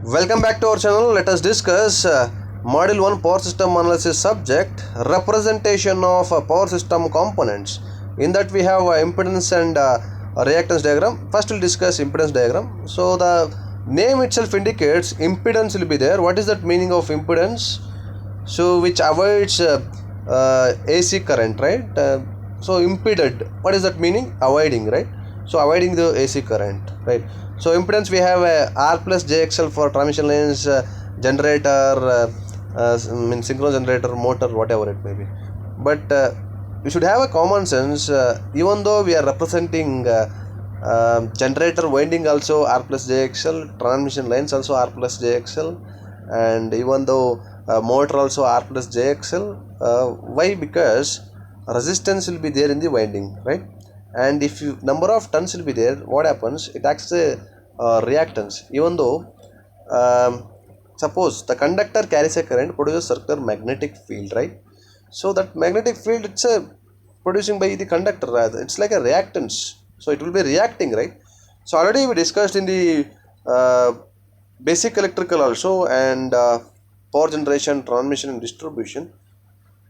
Welcome back to our channel. Let us discuss Module 1 Power System Analysis subject representation of power system components. In that we have impedance and reactance diagram. First we'll discuss impedance diagram. So the name itself indicates impedance will be there. What is that meaning of impedance? So which avoids AC current, right? So impeded, what is that meaning? Avoiding, right? So avoiding the AC current, right? So impedance, we have R plus JXL for transmission lines, generator, synchronous generator, motor, whatever it may be. But we should have a common sense. Even though we are representing generator winding also R plus JXL, transmission lines also R plus JXL, and even though motor also R plus JXL. Why? Because resistance will be there in the winding, right? And if you number of turns will be there, what happens? It acts as a reactance. Even though suppose the conductor carries a current, produces circular magnetic field, right? So that magnetic field, it's a producing by the conductor, rather it's like a reactance, so it will be reacting, right? So already we discussed in the basic electrical also, and power generation, transmission and distribution.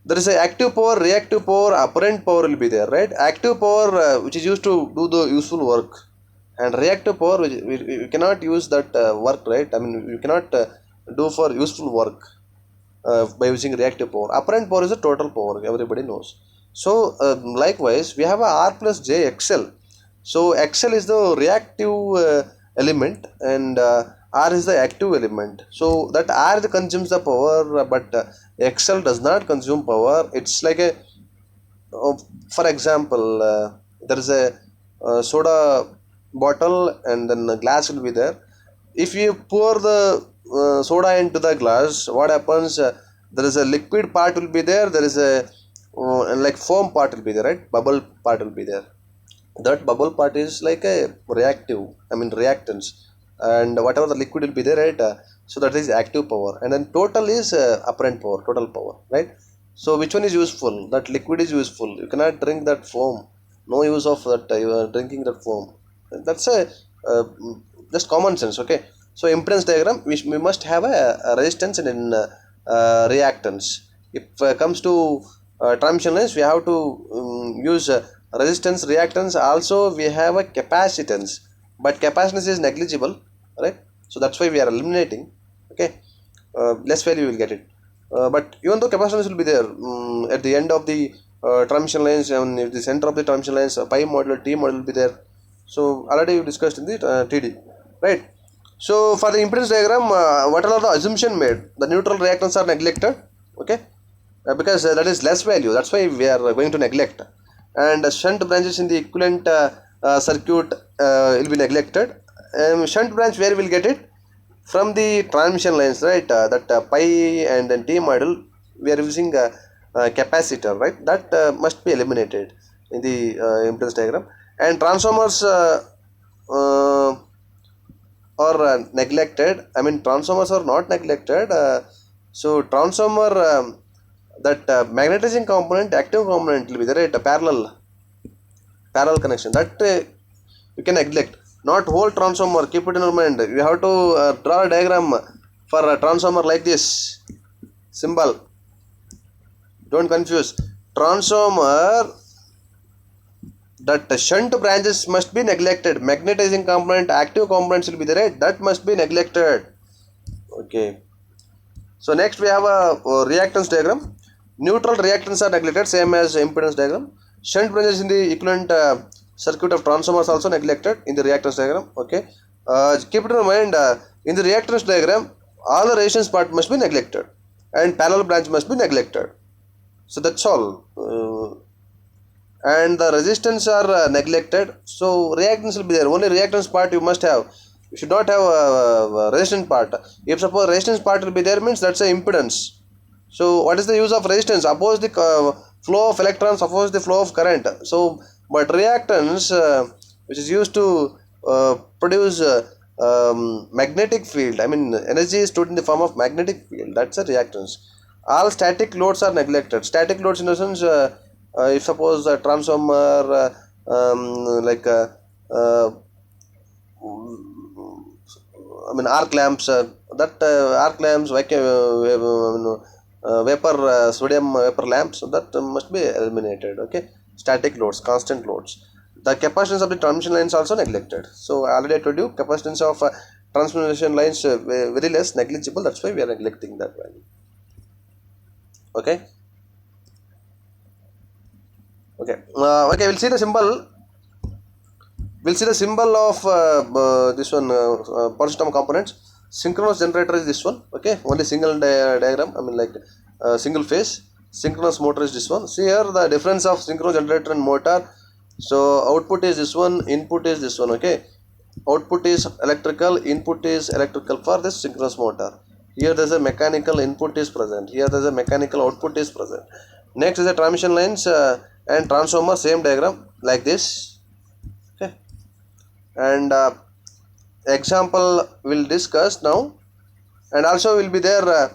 There is a active power, reactive power, apparent power will be there, right? Active power which is used to do the useful work, and reactive power which we cannot use that work, right? I mean, you cannot do for useful work by using reactive power. Apparent power is a total power, everybody knows. So likewise we have a R plus J XL. So XL is the reactive element, and R is the active element. So that R consumes the power, but XL does not consume power. It's like a, for example, there is a soda bottle and then a glass will be there. If you pour the soda into the glass, what happens? There is a liquid part will be there. There is a like foam part will be there, right? Bubble part will be there. That bubble part is like a reactive, I mean reactance, and whatever the liquid will be there, right? So that is active power, and then total is apparent power, total power, right? So which one is useful? That liquid is useful. You cannot drink that foam. No use of that. You are drinking that foam. That's a uh, just common sense, okay? So impedance diagram, we must have a resistance and in reactance. If comes to transmission lines, we have to use resistance, reactance. Also we have a capacitance, but capacitance is negligible, right? So that's why we are eliminating, okay? Less value you will get it. But even though capacitance will be there at the end of the transmission lines, and at the center of the transmission lines, pi module, T module will be there. So already we discussed in the TD, right? So for the impedance diagram, what are the assumption made? The neutral reactance are neglected, okay? Because that is less value. That's why we are going to neglect. And shunt branches in the equivalent circuit will be neglected. Shunt branch, where we will get it? From the transmission lines, right? That pi and then T module, we are using a capacitor, right? That must be eliminated in the impedance diagram. And transformers uh, are neglected. I mean, transformers are not neglected. So transformer, that magnetizing component, active component will be there, right? A parallel connection, that you can neglect. Not whole transformer. Keep it in your mind. You have to draw a diagram for a transformer like this symbol. Don't confuse. Transformer, that shunt branches must be neglected. Magnetizing component, active components will be there, right? That must be neglected. Okay. So next we have a reactance diagram. Neutral reactance are neglected, same as impedance diagram. Shunt branches in the equivalent circuit of transformers also neglected in the reactance diagram. Okay. Keep it in mind, in the reactance diagram, all the resistance part must be neglected, and parallel branch must be neglected. So that's all. And the resistance are neglected, so reactance will be there. Only reactance part you must have. You should not have a resistance part. If suppose resistance part will be there, means that's a impedance. So what is the use of resistance? Oppose the flow of electrons, oppose the flow of current. So but reactance, which is used to produce magnetic field, I mean energy is stored in the form of magnetic field, that's a reactance. All static loads are neglected. Static loads in the sense, if suppose a transformer, like uh, I mean arc lamps, that arc lamps, vapor sodium vapor lamps, so that must be eliminated. Okay, static loads, constant loads. The capacitance of the transmission lines also neglected. So already I told you capacitance of transmission lines very less, negligible, that's why we are neglecting that value. Okay. Okay, okay, we'll see the symbol of this one, power system components. Synchronous generator is this one. Okay, only single diagram, I mean like single phase. Synchronous motor is this one. See here the difference of synchronous generator and motor. So output is this one, input is this one. Okay, output is electrical, input is electrical for this synchronous motor. Here there's a mechanical input is present, here there's a mechanical output is present. Next is the transmission lines and transformer, same diagram like this. Okay, and example we'll discuss now, and also will be there